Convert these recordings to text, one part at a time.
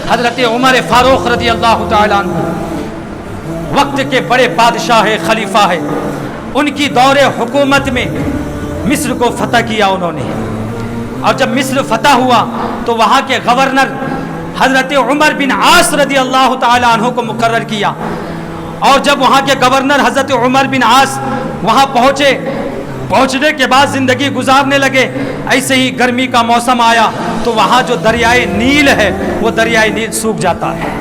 حضرت عمر فاروق رضی اللہ تعالیٰ عنہ وقت کے بڑے بادشاہ ہے، خلیفہ ہے، ان کی دور حکومت میں مصر کو فتح کیا انہوں نے، اور جب مصر فتح ہوا تو وہاں کے گورنر حضرت عمر بن عاص رضی اللہ تعالیٰ عنہ کو مقرر کیا، اور جب وہاں کے گورنر حضرت عمر بن عاص وہاں پہنچنے کے بعد زندگی گزارنے لگے، ایسے ہی گرمی کا موسم آیا تو وہاں جو دریائے نیل ہے وہ دریائے نیل سوکھ جاتا ہے،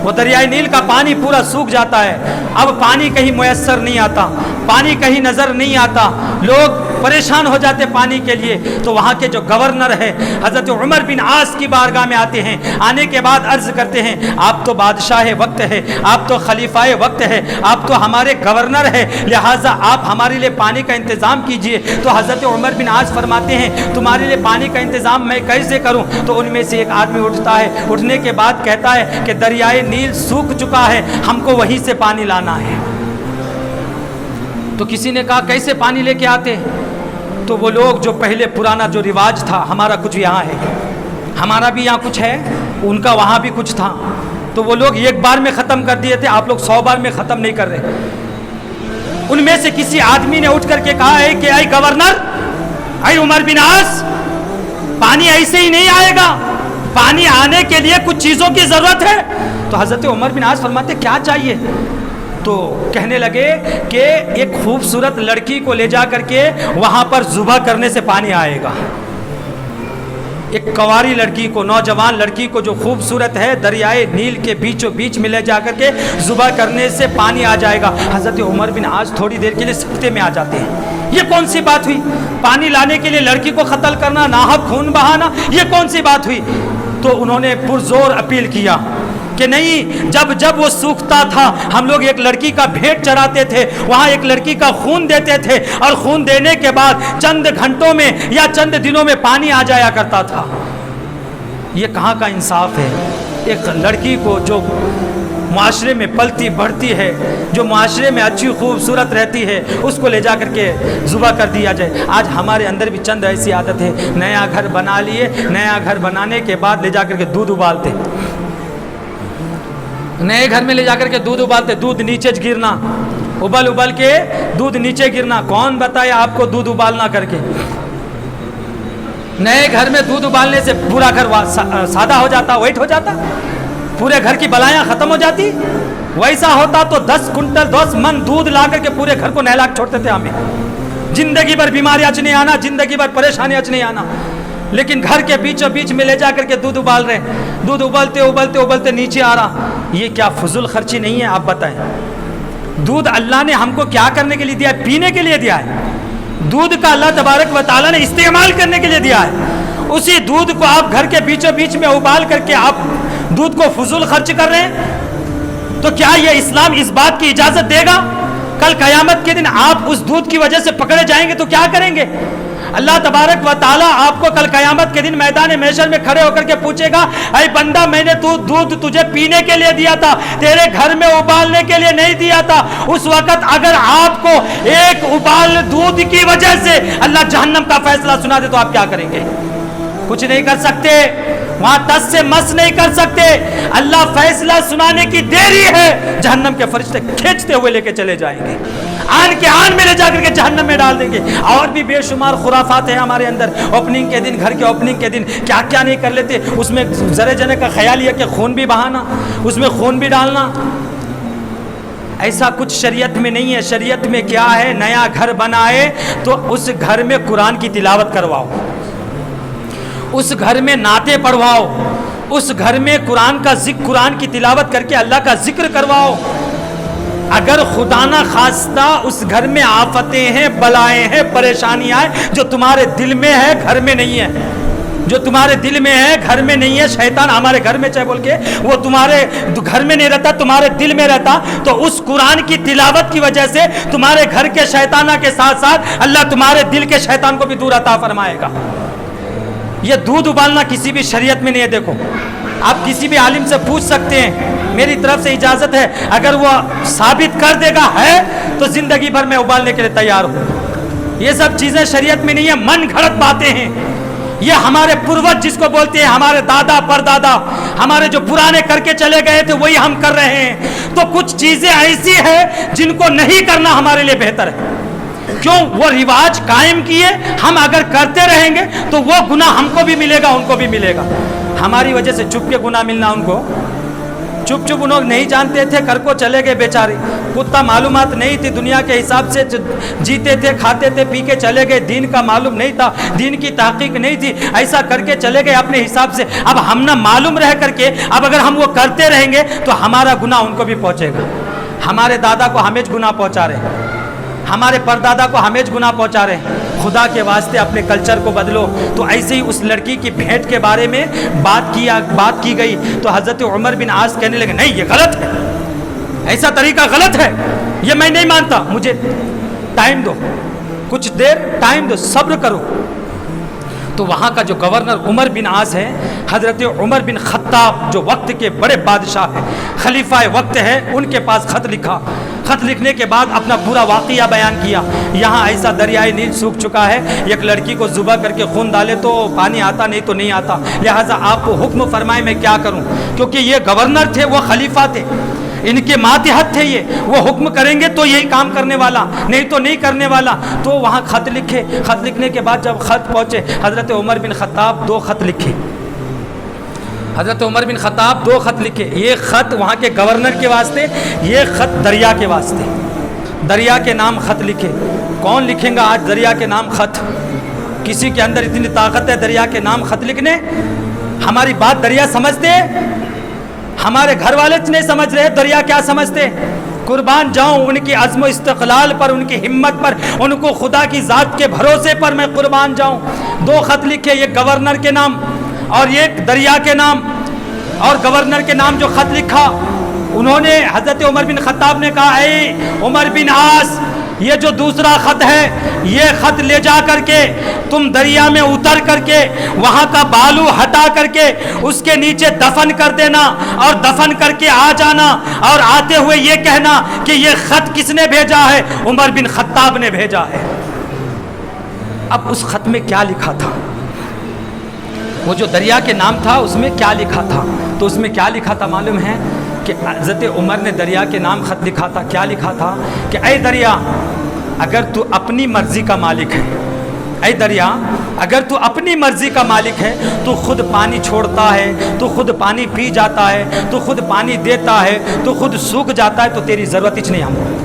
وہ دریائے نیل کا پانی پورا سوکھ جاتا ہے، اب پانی کہیں میسر نہیں آتا، پانی کہیں نظر نہیں آتا، لوگ پریشان ہو جاتے پانی کے لیے، تو وہاں کے جو گورنر ہے حضرت عمر بن عاص کی بارگاہ میں آتے ہیں، آنے کے بعد عرض کرتے ہیں آپ تو بادشاہ وقت ہے، آپ تو خلیفہ وقت ہے، آپ تو ہمارے گورنر ہے، لہٰذا آپ ہمارے لیے پانی کا انتظام کیجئے۔ تو حضرت عمر بن عاص فرماتے ہیں تمہارے لیے پانی کا انتظام میں کیسے کروں؟ تو ان میں سے ایک آدمی اٹھتا ہے، اٹھنے کے بعد کہتا ہے کہ دریائے نیل سوکھ چکا ہے، ہم کو وہیں سے پانی لانا ہے۔ تو کسی نے کہا کیسے پانی لے کے آتے؟ تو وہ لوگ جو پہلے پرانا جو رواج تھا، ہمارا کچھ یہاں ہے، ہمارا بھی یہاں کچھ ہے، ان کا وہاں بھی کچھ تھا، تو وہ لوگ ایک بار میں ختم کر دیے تھے، آپ لوگ 100 بار میں ختم نہیں کر رہے۔ ان میں سے کسی آدمی نے اٹھ کر کے کہا ہے کہ اے گورنر، اے عمر بن عاص، پانی ایسے ہی نہیں آئے گا، پانی آنے کے لیے کچھ چیزوں کی ضرورت ہے۔ تو حضرت عمر بن عاص فرماتے کیا چاہیے؟ تو کہنے لگے کہ ایک خوبصورت لڑکی کو لے جا کر کے وہاں پر ذبح کرنے سے پانی آئے گا، ایک کنواری لڑکی کو، نوجوان لڑکی کو جو خوبصورت ہے، دریائے نیل کے بیچوں بیچ میں لے جا کر کے ذبح کرنے سے پانی آ جائے گا۔ حضرت عمر بن عاص تھوڑی دیر کے لیے سکتے میں آ جاتے ہیں، یہ کون سی بات ہوئی؟ پانی لانے کے لیے لڑکی کو قتل کرنا، ناحق خون بہانا، یہ کون سی بات ہوئی؟ تو انہوں نے پرزور اپیل کیا کہ نہیں، جب وہ سوکھتا تھا ہم لوگ ایک لڑکی کا بھیٹ چڑھاتے تھے، وہاں ایک لڑکی کا خون دیتے تھے، اور خون دینے کے بعد چند گھنٹوں میں یا چند دنوں میں پانی آ جایا کرتا تھا۔ یہ کہاں کا انصاف ہے؟ ایک لڑکی کو جو معاشرے میں پلتی بڑھتی ہے، جو معاشرے میں اچھی خوبصورت رہتی ہے، اس کو لے جا کر کے ذبح کر دیا جائے۔ آج ہمارے اندر بھی چند ایسی عادت ہے، نیا گھر بنا لیے، نیا گھر بنانے کے بعد لے جا کر کے دودھ ابالتے، نئے گھر میں لے جا کر کے دودھ ابالتے، دودھ نیچے گرنا، ابل کے دودھ نیچے گرنا۔ کون بتائے آپ کو دودھ ابالنا کر کے؟ نئے گھر میں دودھ ابالنے سے پورا گھر سادہ ہو جاتا، وائٹ ہو جاتا، پورے گھر کی بلائیاں ختم ہو جاتی۔ ویسا ہوتا تو 10 کنٹل 10 من دودھ لا کر کے پورے گھر کو نہلا کے چھوڑتے تھے ہمیں، زندگی بھر بیماری اچ نہیں آنا، زندگی بھر پریشانی اچ نہیں آنا۔ لیکن گھر کے بیچوں بیچ میں لے جا کر کے دودھ ابال رہے، دودھ ابلتے نیچے آ رہا، یہ کیا فضول خرچی نہیں ہے؟ آپ بتائیں، دودھ اللہ نے ہم کو کیا کرنے کے لیے دیا ہے؟ پینے کے لیے دیا ہے۔ دودھ کا اللہ تبارک و تعالیٰ نے استعمال کرنے کے لیے دیا ہے، اسی دودھ کو آپ گھر کے بیچوں بیچ میں ابال کر کے آپ دودھ کو فضول خرچ کر رہے ہیں، تو کیا یہ اسلام اس بات کی اجازت دے گا؟ کل قیامت کے دن آپ اس دودھ کی وجہ سے پکڑے جائیں گے تو کیا کریں گے؟ اللہ تبارک و تعالیٰ آپ کو کل قیامت کے دن میدان محشر میں کھڑے ہو کر کے پوچھے گا، اے بندہ، میں نے دودھ تجھے پینے کے لیے دیا تھا، تیرے گھر میں ابالنے کے لیے نہیں دیا تھا۔ اس وقت اگر آپ کو ایک ابال دودھ کی وجہ سے اللہ جہنم کا فیصلہ سنا دے تو آپ کیا کریں گے؟ کچھ نہیں کر سکتے، وہاں تس سے مس نہیں کر سکتے۔ اللہ فیصلہ سنانے کی دیری ہے، جہنم کے فرشتے کھینچتے ہوئے لے کے چلے جائیں گے، آن کے آن میں لے جا کر کے جہنم میں ڈال دیں گے۔ اور بھی بے شمار خرافات ہیں ہمارے اندر، اوپننگ کے دن، گھر کے اوپننگ کے دن کیا کیا نہیں کر لیتے، اس میں ذرے جنے کا خیال یہ کہ خون بھی بہانا، اس میں خون بھی ڈالنا، ایسا کچھ شریعت میں نہیں ہے۔ شریعت میں کیا ہے؟ نیا گھر بنائے تو اس گھر میں قرآن کی تلاوت کرواؤ، اس گھر میں نعتیں پڑھواؤ، اس گھر میں قرآن کی تلاوت کر کے اللہ کا ذکر کرواؤ۔ اگر خدا نہ خواستہ اس گھر میں آفتیں ہیں، بلائیں ہیں، پریشانیاں ہیں، جو تمہارے دل میں ہے گھر میں نہیں ہے، جو تمہارے دل میں ہے گھر میں نہیں ہے، شیطان ہمارے گھر میں چاہے بول کے وہ تمہارے گھر میں نہیں رہتا، تمہارے دل میں رہتا، تو اس قرآن کی تلاوت کی وجہ سے تمہارے گھر کے شیطانہ کے ساتھ ساتھ اللہ تمہارے دل کے شیطان کو بھی دور عطا فرمائے گا۔ یہ دودھ ابالنا کسی بھی شریعت میں نہیں ہے۔ دیکھو، آپ کسی بھی عالم سے پوچھ سکتے ہیں، میری طرف سے اجازت ہے، اگر وہ ثابت کر دے گا ہے تو زندگی بھر میں ابالنے کے لیے تیار ہوں۔ یہ سب چیزیں شریعت میں نہیں ہے، من گھڑت باتیں ہیں، یہ ہمارے پروج جس کو بولتے ہیں، ہمارے دادا پردادا، ہمارے جو پرانے کر کے چلے گئے تھے وہی ہم کر رہے ہیں. تو کچھ چیزیں ایسی ہیں جن کو نہیں کرنا ہمارے لیے بہتر ہے. کیوں؟ وہ رواج قائم کیے، ہم اگر کرتے رہیں گے تو وہ گناہ ہم کو بھی ملے گا، ان کو بھی ملے گا. ہماری وجہ سے چھپ کے گناہ ملنا ان کو، چپ چپ انہوں نہیں جانتے تھے، کر کو چلے گئے بیچارے. کتا معلومات نہیں تھی، دنیا کے حساب سے جیتے تھے، کھاتے تھے، پی کے چلے گئے. دین کا معلوم نہیں تھا، دین کی تحقیق نہیں تھی، ایسا کر کے چلے گئے اپنے حساب سے. اب ہم نہ معلوم رہ کر کے اب اگر ہم وہ کرتے رہیں گے تو ہمارا گناہ ان کو بھی پہنچے گا. ہمارے دادا کو ہمیش گناہ پہنچا رہے ہیں، ہمارے پردادا کو ہمیش گناہ پہنچا رہے ہیں. خدا کے واسطے اپنے کلچر کو بدلو. تو ایسے ہی اس لڑکی کی بھیٹ کے بارے میں بات کی گئی تو حضرت عمر بن عاص کہنے لگے نہیں یہ غلط ہے، ایسا طریقہ غلط ہے، یہ میں نہیں مانتا، مجھے ٹائم دو، کچھ دیر ٹائم دو، صبر کرو. تو وہاں کا جو گورنر عمر بن عاص ہے، حضرت عمر بن خطاب جو وقت کے بڑے بادشاہ ہیں، خلیفہ وقت ہے، ان کے پاس خط لکھا. خط لکھنے کے بعد اپنا پورا واقعہ بیان کیا. یہاں ایسا دریائے نیل سوکھ چکا ہے، ایک لڑکی کو ذبح کر کے خون ڈالے تو پانی آتا نہیں تو نہیں آتا، لہٰذا آپ کو حکم فرمائے میں کیا کروں. کیونکہ یہ گورنر تھے، وہ خلیفہ تھے، ان کے ماتحت تھے، یہ وہ حکم کریں گے تو یہی کام کرنے والا، نہیں تو نہیں کرنے والا. تو وہاں خط لکھے. خط لکھنے کے بعد جب خط پہنچے، حضرت عمر بن خطاب 2 خط لکھے. حضرت عمر بن خطاب 2 خط لکھے. یہ خط وہاں کے گورنر کے واسطے، یہ خط دریا کے واسطے، دریا کے نام خط لکھے. کون لکھیں گا آج دریا کے نام خط؟ کسی کے اندر اتنی طاقت ہے دریا کے نام خط لکھنے؟ ہماری بات دریا سمجھتے ہیں؟ ہمارے گھر والے نہیں سمجھ رہے دریا کیا سمجھتے. قربان جاؤں ان کی عزم و استقلال پر، ان کی ہمت پر، ان کو خدا کی ذات کے بھروسے پر میں قربان جاؤں. 2 خط لکھے، ایک گورنر کے نام اور ایک دریا کے نام. اور گورنر کے نام جو خط لکھا، انہوں نے حضرت عمر بن خطاب نے کہا اے عمر بن عاص، یہ جو دوسرا خط ہے یہ خط لے جا کر کے تم دریا میں اتر کر کے وہاں کا بالو ہٹا کر کے اس کے نیچے دفن کر دینا، اور دفن کر کے آ جانا، اور آتے ہوئے یہ کہنا کہ یہ خط کس نے بھیجا ہے؟ عمر بن خطاب نے بھیجا ہے. اب اس خط میں کیا لکھا تھا؟ وہ جو دریا کے نام تھا اس میں کیا لکھا تھا؟ تو اس میں کیا لکھا تھا معلوم ہے کہ حضرت عمر نے دریا کے نام خط لکھا تھا. کیا لکھا تھا کہ اے دریا، اگر تو اپنی مرضی کا مالک ہے، اے دریا اگر تو اپنی مرضی کا مالک ہے، تو خود پانی چھوڑتا ہے، تو خود پانی پی جاتا ہے، تو خود پانی دیتا ہے، تو خود سوکھ جاتا ہے، تو تیری ضرورت ہی نہیں. ہم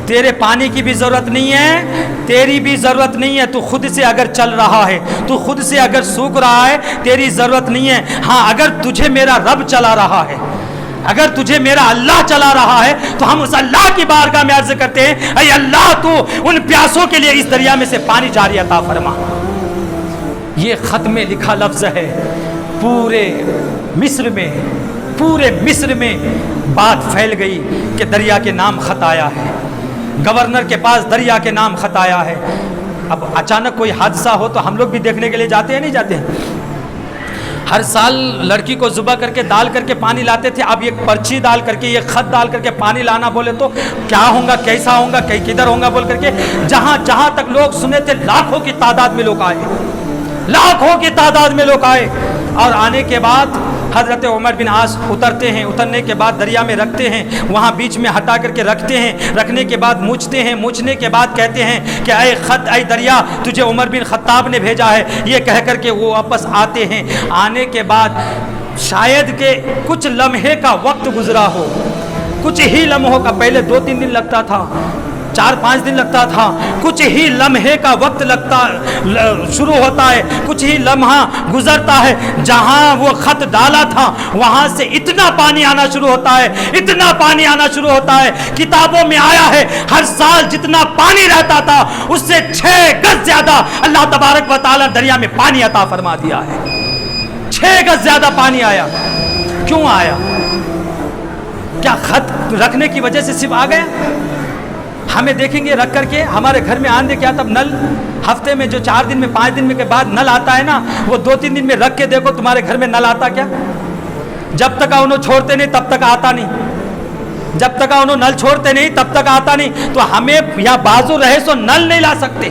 تیرے پانی کی بھی ضرورت نہیں ہے، تیری بھی ضرورت نہیں ہے. تو خود سے اگر چل رہا ہے، تو خود سے اگر سوکھ رہا ہے، تیری ضرورت نہیں ہے. ہاں اگر تجھے میرا رب چلا رہا ہے، اگر تجھے میرا اللہ چلا رہا ہے، تو ہم اس اللہ کی بارگاہ میں عرض کرتے ہیں اے اللہ تو ان پیاسوں کے لیے اس دریا میں سے پانی جاری عطا فرما. یہ خط میں لکھا لفظ ہے. پورے مصر میں بات پھیل گئی کہ دریا کے نام خط آیا ہے، گورنر کے پاس دریا کے نام خط آیا ہے. اب اچانک کوئی حادثہ ہو تو ہم لوگ بھی دیکھنے کے لیے جاتے ہیں نہیں جاتے ہیں؟ ہر سال لڑکی کو ذبح کر کے ڈال کر کے پانی لاتے تھے. اب یہ پرچی ڈال کر کے، یہ خط ڈال کر کے پانی لانا بولے تو کیا ہوگا، کیسا ہوگا، کدھر ہوگا بول کر کے جہاں تک لوگ سنے تھے لاکھوں کی تعداد میں لوگ آئے، لاکھوں کی تعداد میں لوگ آئے. اور آنے کے بعد حضرت عمر بن عاص اترتے ہیں، اترنے کے بعد دریا میں رکھتے ہیں، وہاں بیچ میں ہٹا کر کے رکھتے ہیں، رکھنے کے بعد مونچھتے ہیں، مونچھنے کے بعد کہتے ہیں کہ اے خط، اے دریا، تجھے عمر بن خطاب نے بھیجا ہے. یہ کہہ کر کے وہ واپس آتے ہیں. آنے کے بعد شاید کہ کچھ لمحے کا وقت گزرا ہو، کچھ ہی لمحوں کا، پہلے 2-3 دن لگتا تھا، 4-5 دن لگتا تھا، کچھ ہی لمحے کا وقت شروع ہوتا ہے، کچھ ہی لمحہ گزرتا ہے. جہاں وہ خط ڈالا تھا وہاں سے اتنا پانی آنا شروع ہوتا ہے، اتنا پانی آنا شروع ہوتا ہے. کتابوں میں آیا ہے ہر سال جتنا پانی رہتا تھا اس سے 6 گز زیادہ اللہ تبارک و تعالیٰ دریا میں پانی عطا فرما دیا ہے. 6 گز زیادہ پانی آیا. کیوں آیا؟ کیا خط رکھنے کی وجہ سے صرف آ گیا؟ ہمیں دیکھیں گے رکھ کر کے ہمارے گھر میں آندے کیا، تب نل ہفتے میں جو 4 دن میں 5 دن میں کے بعد نل آتا ہے نا، وہ 2-3 دن میں رکھ کے دیکھو تمہارے گھر میں نل آتا کیا؟ جب تک انہوں چھوڑتے نہیں تب تک آتا نہیں، جب تک انہوں نل چھوڑتے نہیں تب تک آتا نہیں. تو ہمیں یا بازو رہے سو نل نہیں لا سکتے.